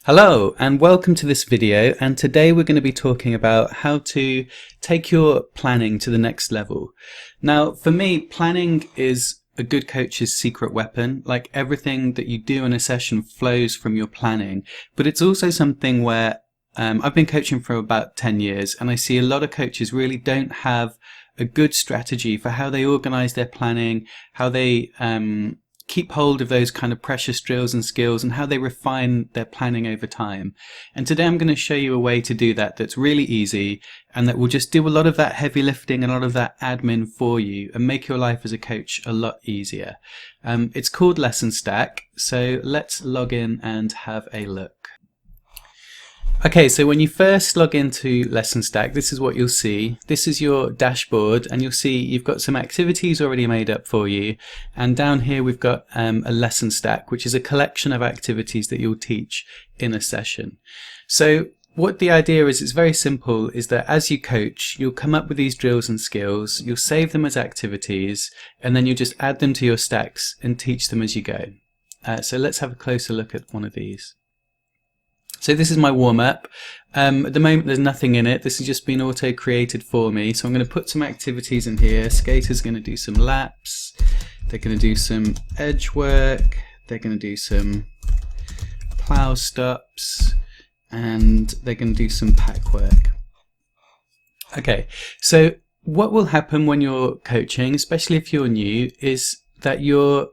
Hello and welcome to this video, and today we're going to be talking about how to take your planning to the next level. Now for me, planning is a good coach's secret weapon. Like, everything that you do in a session flows from your planning, but it's also something where I've been coaching for about 10 years and I see a lot of coaches really don't have a good strategy for how they organize their planning, how they keep hold of those kind of precious drills and skills, and how they refine their planning over time. And today I'm going to show you a way to do that that's really easy and that will just do a lot of that heavy lifting and a lot of that admin for you and make your life as a coach a lot easier. It's called LessonStack, so let's log in and have a look. Okay, so when you first log into LessonStack, this is what you'll see. This is your dashboard, and you'll see you've got some activities already made up for you. And down here we've got a lesson stack, which is a collection of activities that you'll teach in a session. So what the idea is, it's very simple, is that as you coach, you'll come up with these drills and skills, you'll save them as activities, and then you just add them to your stacks and teach them as you go. So let's have a closer look at one of these. So this is my warm-up. At the moment there's nothing in it. This has just been auto-created for me. So I'm going to put some activities in here. Skater's going to do some laps. They're going to do some edge work. They're going to do some plow stops. And they're going to do some pack work. Okay, so what will happen when you're coaching, especially if you're new, is that your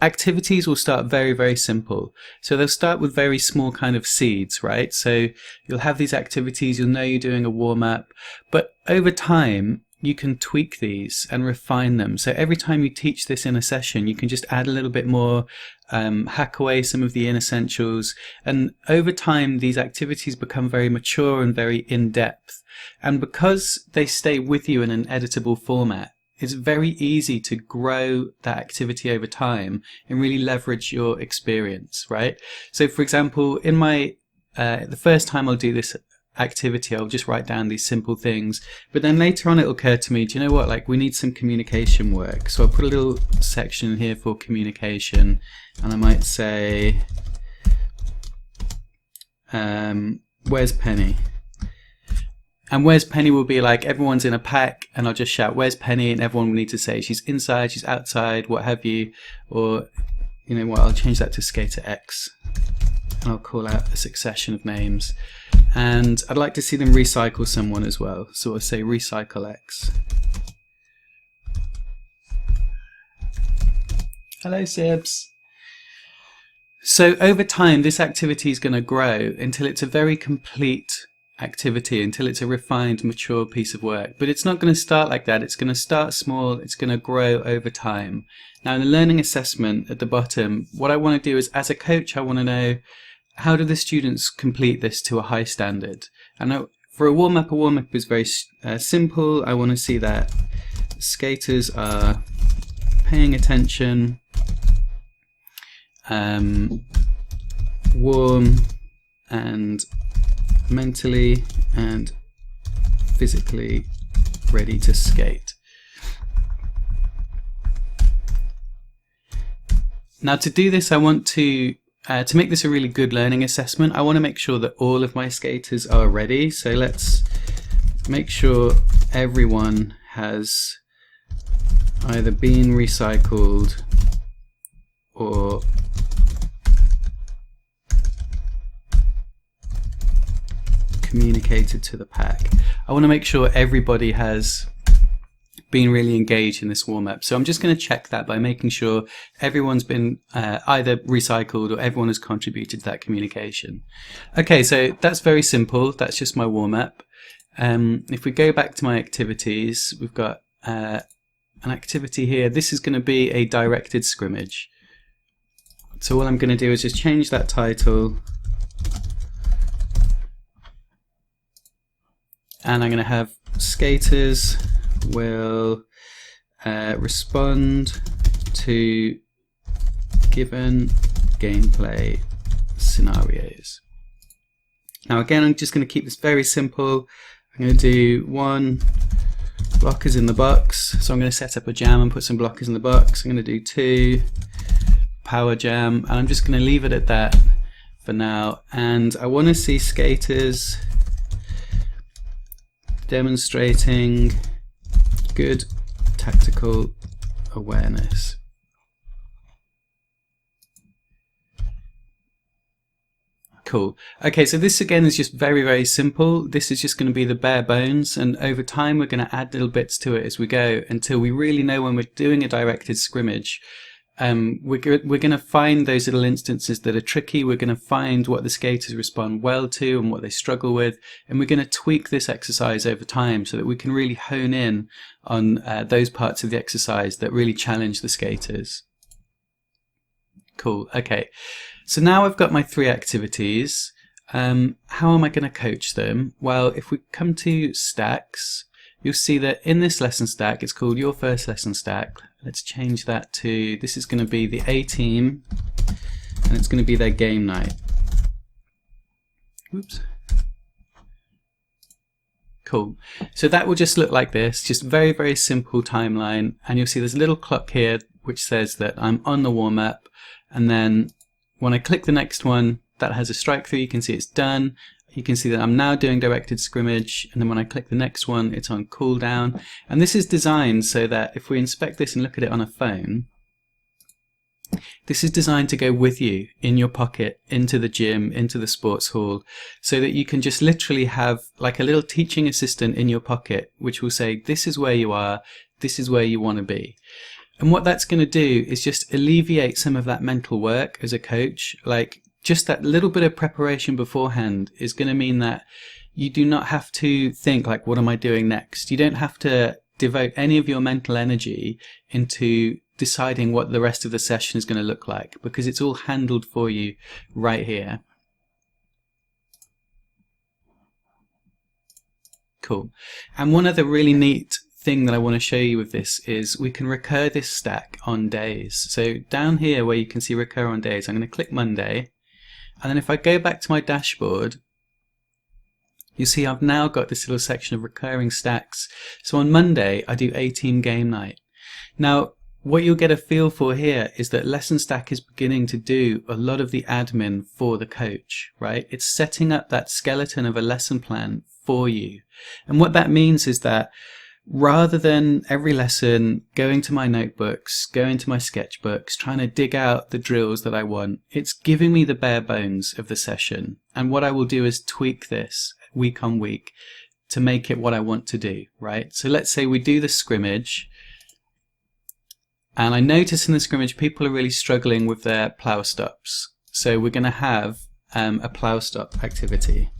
activities will start very, very simple. So they'll start with very small kind of seeds, right? So you'll have these activities, you'll know you're doing a warm-up, but over time you can tweak these and refine them. So every time you teach this in a session, you can just add a little bit more, hack away some of the inessentials, and over time these activities become very mature and very in-depth. And because they stay with you in an editable format, it's very easy to grow that activity over time and really leverage your experience, right? So for example, in my the first time I'll do this activity, I'll just write down these simple things, but then later on it'll occur to me, do you know what, like, we need some communication work. So I'll put a little section here for communication, and I might say, where's Penny? And where's Penny will be like, everyone's in a pack, and I'll just shout, where's Penny? And everyone will need to say she's inside, she's outside, what have you. Or, you know what, I'll change that to Skater X. And I'll call out a succession of names. And I'd like to see them recycle someone as well. So I'll say recycle X. Hello, Sibs. So over time, this activity is going to grow until it's a very complete activity, until it's a refined, mature piece of work. But it's not going to start like that. It's going to start small, it's going to grow over time. Now in the learning assessment at the bottom, what I want to do is, as a coach, I want to know, how do the students complete this to a high standard? And for a warm-up is very simple. I want to see that skaters are paying attention, warm and mentally and physically ready to skate. Now to do this, I want to make this a really good learning assessment, I want to make sure that all of my skaters are ready. So let's make sure everyone has either been recycled or communicated to the pack. I want to make sure everybody has been really engaged in this warm-up. So I'm just going to check that by making sure everyone's been either recycled or everyone has contributed to that communication. Okay, so that's very simple. That's just my warm-up. If we go back to my activities, we've got an activity here. This is going to be a directed scrimmage. So what I'm going to do is just change that title, and I'm going to have skaters will respond to given gameplay scenarios. Now again, I'm just going to keep this very simple. I'm going to do 1 blockers in the box, so I'm going to set up a jam and put some blockers in the box. I'm going to do 2 power jam, and I'm just going to leave it at that for now, and I want to see skaters demonstrating good tactical awareness. Cool. Okay, so this again is just very, very simple. This is just going to be the bare bones, and over time we're going to add little bits to it as we go until we really know when we're doing a directed scrimmage. We're going to find those little instances that are tricky. We're going to find what the skaters respond well to and what they struggle with, and we're going to tweak this exercise over time so that we can really hone in on those parts of the exercise that really challenge the skaters. Cool. Okay. So now I've got my 3 activities. How am I going to coach them? Well, if we come to stacks, you'll see that in this lesson stack, it's called Your First Lesson Stack. Let's change that to, this is going to be the A team, and it's going to be their game night. Oops. Cool. So that will just look like this, just very, very simple timeline. And you'll see there's a little clock here which says that I'm on the warm-up, and then when I click the next one, that has a strike through. You can see it's done. You can see that I'm now doing directed scrimmage, and then when I click the next one, it's on cooldown. And this is designed so that if we inspect this and look at it on a phone, this is designed to go with you in your pocket, into the gym, into the sports hall, so that you can just literally have like a little teaching assistant in your pocket, which will say, this is where you are, this is where you want to be. And what that's going to do is just alleviate some of that mental work as a coach. Like just that little bit of preparation beforehand is going to mean that you do not have to think like, what am I doing next? You don't have to devote any of your mental energy into deciding what the rest of the session is going to look like, because it's all handled for you right here. Cool. And one other really neat thing that I want to show you with this is we can recur this stack on days. So down here where you can see recur on days, I'm going to click Monday, and then if I go back to my dashboard, you see I've now got this little section of recurring stacks. So on Monday I do A-team game night. Now what you'll get a feel for here is that LessonStack is beginning to do a lot of the admin for the coach, right? It's setting up that skeleton of a lesson plan for you. And what that means is that rather than every lesson going to my notebooks, going to my sketchbooks, trying to dig out the drills that I want, it's giving me the bare bones of the session. And what I will do is tweak this week on week to make it what I want to do, right? So let's say we do the scrimmage, and I notice in the scrimmage people are really struggling with their plow stops. So we're going to have a plow stop activity.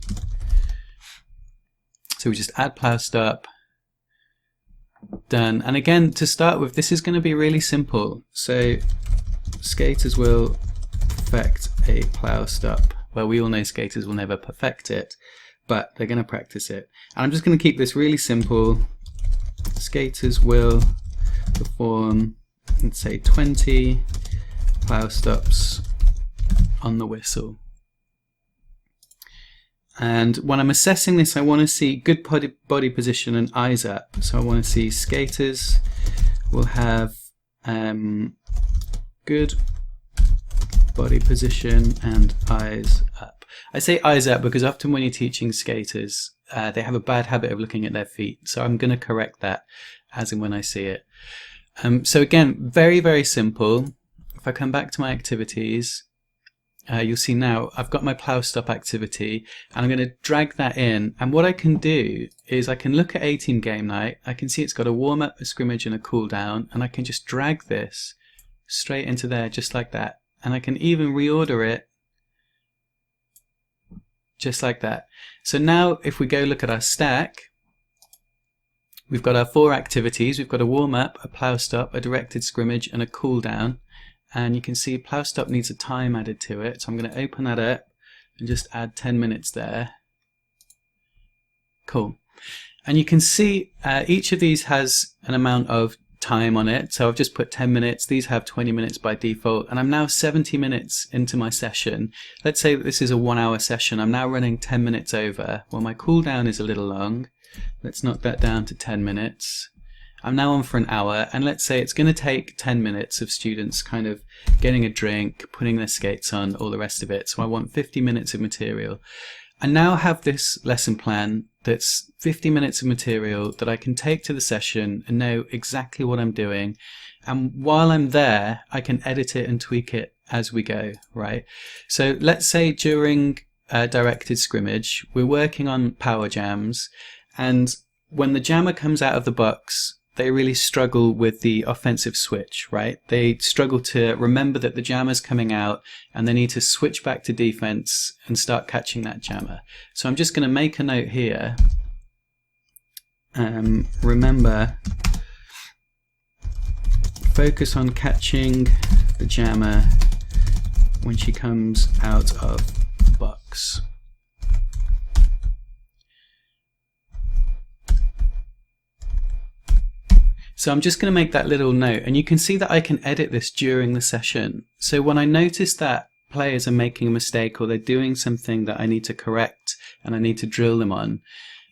So we just add plow stop. Done. And again, to start with, this is going to be really simple. So skaters will perfect a plow stop. Well, we all know skaters will never perfect it, but they're going to practice it. And I'm just going to keep this really simple. Skaters will perform, let's say, 20 plow stops on the whistle. And when I'm assessing this, I want to see good body position and eyes up. So I want to see skaters will have good body position and eyes up. I say eyes up because often when you're teaching skaters, they have a bad habit of looking at their feet. So I'm going to correct that as and when I see it. So again, very, very simple. If I come back to my activities, you'll see now I've got my plow stop activity, and I'm going to drag that in. And what I can do is I can look at A-team game night. I can see it's got a warm-up, a scrimmage, and a cool-down, and I can just drag this straight into there just like that. And I can even reorder it just like that. So now if we go look at our stack, we've got our 4 activities. We've got a warm-up, a plow stop, a directed scrimmage, and a cool-down. And you can see plow stop needs a time added to it. So I'm going to open that up and just add 10 minutes there. Cool. And you can see each of these has an amount of time on it. So I've just put 10 minutes. These have 20 minutes by default. And I'm now 70 minutes into my session. Let's say that this is a 1-hour session. I'm now running 10 minutes over. Well, my cooldown is a little long. Let's knock that down to 10 minutes. I'm now on for an hour, and let's say it's going to take 10 minutes of students kind of getting a drink, putting their skates on, all the rest of it. So I want 50 minutes of material. I now have this lesson plan that's 50 minutes of material that I can take to the session and know exactly what I'm doing. And while I'm there, I can edit it and tweak it as we go, right? So let's say during directed scrimmage, we're working on power jams, and when the jammer comes out of the box, they really struggle with the offensive switch, right? They struggle to remember that the jammer's coming out and they need to switch back to defense and start catching that jammer. So I'm just going to make a note here. Remember, focus on catching the jammer when she comes out of the box. So I'm just going to make that little note, and you can see that I can edit this during the session. So when I notice that players are making a mistake or they're doing something that I need to correct and I need to drill them on,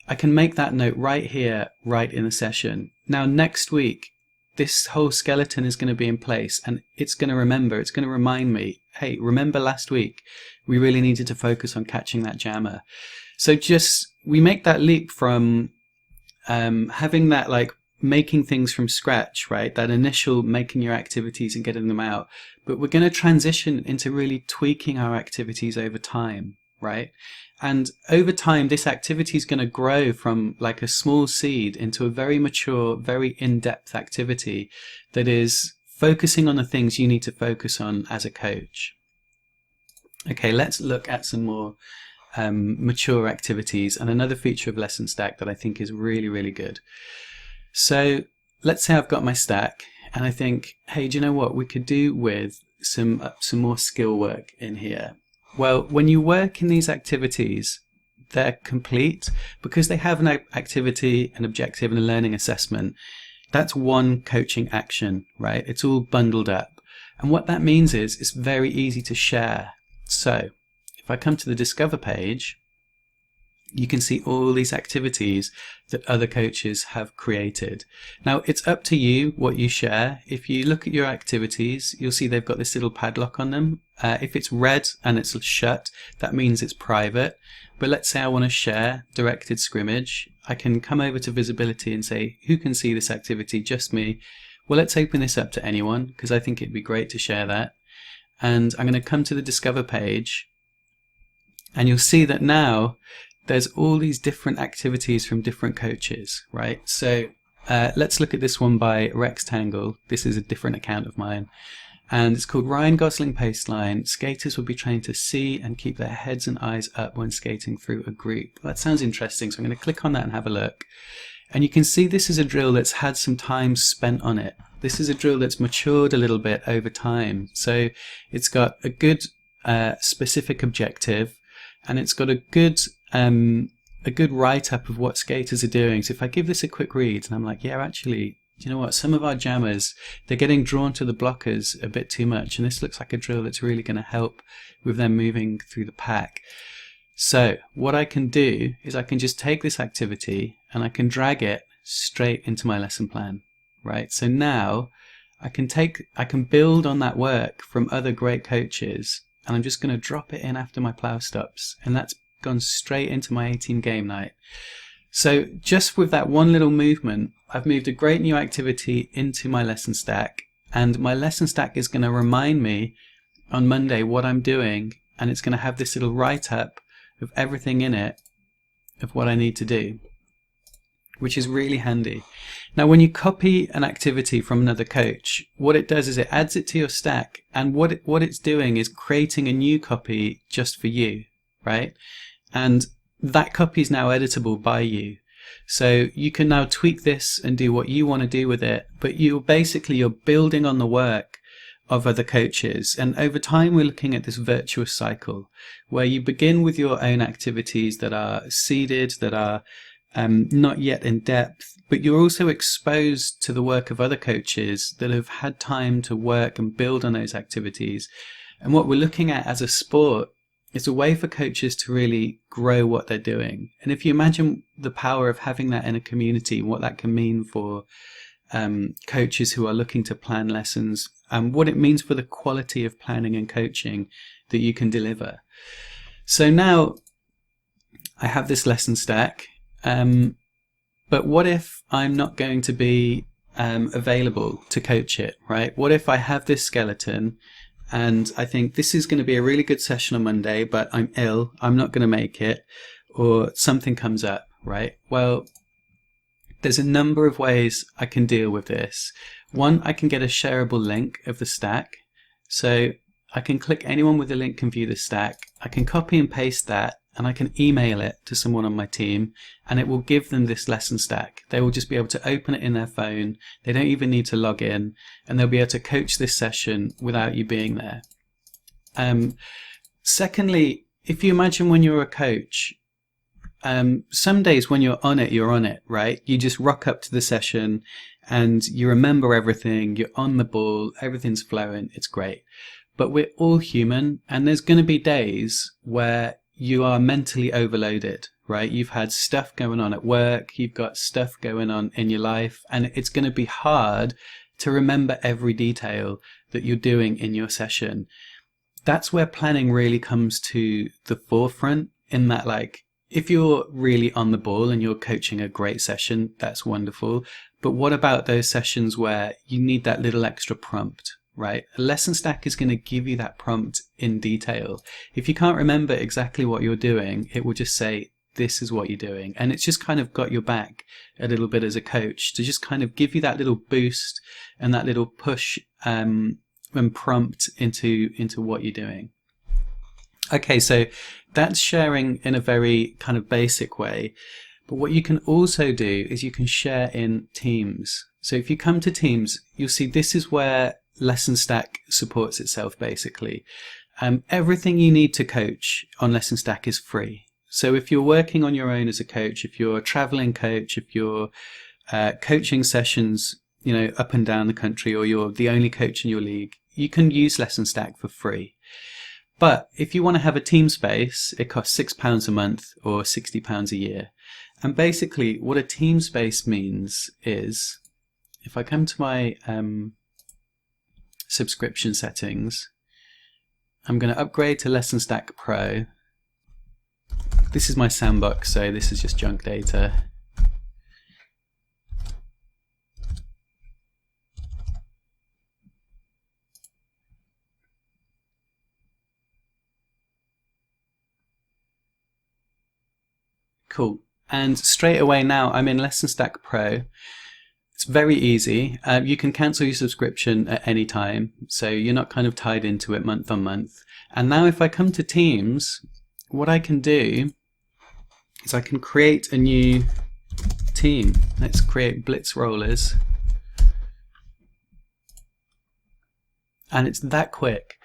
I can make that note right here, right in the session. Now next week, this whole skeleton is going to be in place, and it's going to remember, it's going to remind me, hey, remember last week we really needed to focus on catching that jammer. So we make that leap from having that like making things from scratch, right? That initial making your activities and getting them out. But we're going to transition into really tweaking our activities over time, right? And over time, this activity is going to grow from like a small seed into a very mature, very in-depth activity that is focusing on the things you need to focus on as a coach. Okay, let's look at some more mature activities and another feature of LessonStack that I think is really, really good. So let's say I've got my stack and I think, hey, do you know what we could do with some more skill work in here? Well, when you work in these activities, they're complete because they have an activity, an objective, and a learning assessment. That's one coaching action, right? It's all bundled up. And what that means is it's very easy to share. So if I come to the Discover page, you can see all these activities that other coaches have created. Now, it's up to you what you share. If you look at your activities, you'll see they've got this little padlock on them. If it's red and it's shut, that means it's private. But let's say I want to share directed scrimmage. I can come over to visibility and say, who can see this activity? Just me. Well, let's open this up to anyone because I think it'd be great to share that. And I'm going to come to the Discover page, and you'll see that now there's all these different activities from different coaches, right? So let's look at this one by Rectangle. This is a different account of mine. And it's called Ryan Gosling Paceline. Skaters will be trained to see and keep their heads and eyes up when skating through a group. That sounds interesting. So I'm going to click on that and have a look. And you can see this is a drill that's had some time spent on it. This is a drill that's matured a little bit over time. So it's got a good specific objective, and it's got a good write-up of what skaters are doing. So if I give this a quick read and I'm like, yeah, actually, do you know what? Some of our jammers, they're getting drawn to the blockers a bit too much, and this looks like a drill that's really going to help with them moving through the pack. So what I can do is I can just take this activity and I can drag it straight into my lesson plan, right? So now I can build on that work from other great coaches, and I'm just going to drop it in after my plow stops, and that's gone straight into my 18 game night. So just with that one little movement, I've moved a great new activity into my lesson stack, and my lesson stack is going to remind me on Monday what I'm doing, and it's going to have this little write-up of everything in it of what I need to do, which is really handy. Now, when you copy an activity from another coach, what it does is it adds it to your stack, and what it's doing is creating a new copy just for you, right? And that copy is now editable by you. So you can now tweak this and do what you want to do with it, but you're building on the work of other coaches. And over time, we're looking at this virtuous cycle where you begin with your own activities that are seeded, that are not yet in depth, but you're also exposed to the work of other coaches that have had time to work and build on those activities. And what we're looking at as a sport is a way for coaches to really grow what they're doing. And if you imagine the power of having that in a community, what that can mean for coaches who are looking to plan lessons and what it means for the quality of planning and coaching that you can deliver. So now I have this lesson stack, but what if I'm not going to be available to coach it, right? What if I have this skeleton and I think this is going to be a really good session on Monday, but I'm ill, I'm not going to make it, or something comes up, right? Well, there's a number of ways I can deal with this. One, I can get a shareable link of the stack. So I can click anyone with a link can view the stack. I can copy and paste that and I can email it to someone on my team and it will give them this lesson stack. They will just be able to open it in their phone. They don't even need to log in and they'll be able to coach this session without you being there. Secondly, if you imagine when you're a coach, some days when you're on it, right? You just rock up to the session and you remember everything, you're on the ball, everything's flowing, it's great. But we're all human and there's going to be days where you are mentally overloaded, right? You've had stuff going on at work, you've got stuff going on in your life, and it's going to be hard to remember every detail that you're doing in your session. That's where planning really comes to the forefront, in that, like, if you're really on the ball and you're coaching a great session, that's wonderful. But what about those sessions where you need that little extra prompt, right? A lesson stack is going to give you that prompt in detail. If you can't remember exactly what you're doing, it will just say, this is what you're doing. And it's just kind of got your back a little bit as a coach to just kind of give you that little boost and that little push and prompt into what you're doing. Okay, so that's sharing in a very kind of basic way. But what you can also do is you can share in teams. So if you come to teams, you'll see this is where LessonStack supports itself basically. Everything you need to coach on LessonStack is free. So if you're working on your own as a coach, if you're a traveling coach, if you're coaching sessions, you know, up and down the country, or you're the only coach in your league, you can use LessonStack for free. But if you want to have a team space, it costs £6 a month or £60 a year. And basically what a team space means is, if I come to my subscription settings, I'm going to upgrade to LessonStack Pro. This is my sandbox, so this is just junk data. Cool. And straight away now I'm in LessonStack Pro. It's very easy. You can cancel your subscription at any time, so you're not kind of tied into it month on month. And now if I come to Teams, what I can do is I can create a new team. Let's create Blitz Rollers. And it's that quick.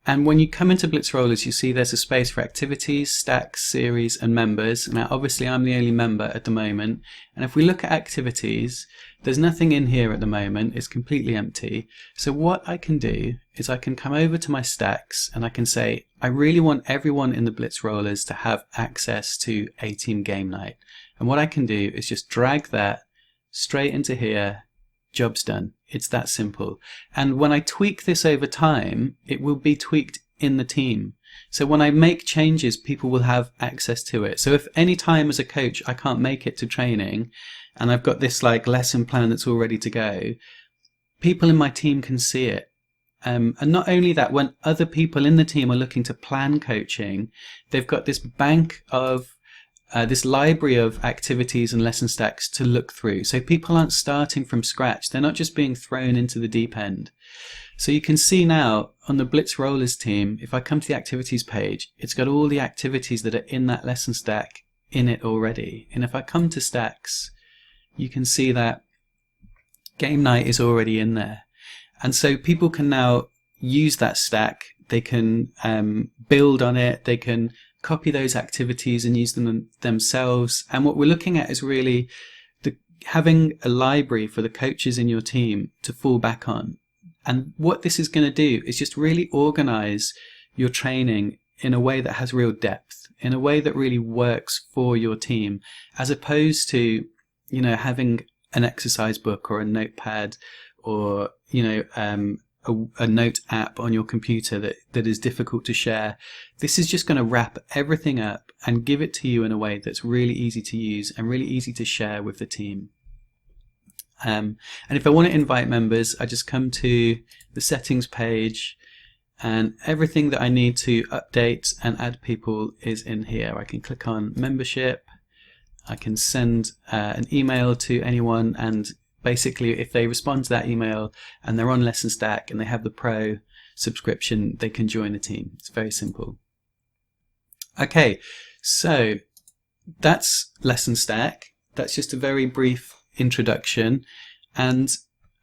And when you come into Blitz Rollers, you see there's a space for activities, stacks, series, and members. Now, obviously, I'm the only member at the moment. And if we look at activities, there's nothing in here at the moment. It's completely empty. So what I can do is I can come over to my stacks and I can say, I really want everyone in the Blitz Rollers to have access to a team game night. And what I can do is just drag that straight into here. Job's done. It's that simple. And when I tweak this over time, it will be tweaked in the team. So when I make changes, people will have access to it. So if any time as a coach I can't make it to training and I've got this like lesson plan that's all ready to go, people in my team can see it. And not only that, when other people in the team are looking to plan coaching, they've got this bank of this library of activities and lesson stacks to look through. So people aren't starting from scratch. They're not just being thrown into the deep end. So you can see now on the Blitz Rollers team, if I come to the activities page, it's got all the activities that are in that lesson stack in it already. And if I come to stacks, you can see that game night is already in there. And so people can now use that stack. They can build on it. They can copy those activities and use them themselves. And what we're looking at is really having a library for the coaches in your team to fall back on. And what this is going to do is just really organize your training in a way that has real depth, in a way that really works for your team, as opposed to, you know, having an exercise book or a notepad or a note app on your computer that is difficult to share. This is just going to wrap everything up and give it to you in a way that's really easy to use and really easy to share with the team. And if I want to invite members, I just come to the settings page, and everything that I need to update and add people is in here. I can click on membership. I can send an email to anyone, and basically if they respond to that email and they're on LessonStack and they have the Pro subscription, they can join the team. It's very simple. Okay, so that's LessonStack. That's just a very brief introduction, and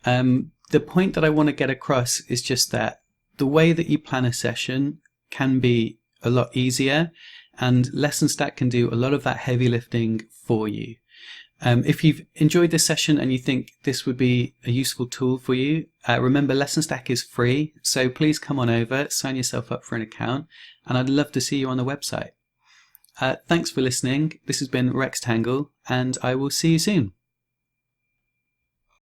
the point that I want to get across is just that the way that you plan a session can be a lot easier, and LessonStack can do a lot of that heavy lifting for you. If you've enjoyed this session and you think this would be a useful tool for you, remember LessonStack is free, so please come on over, sign yourself up for an account, and I'd love to see you on the website. Thanks for listening. This has been Rectangle, and I will see you soon.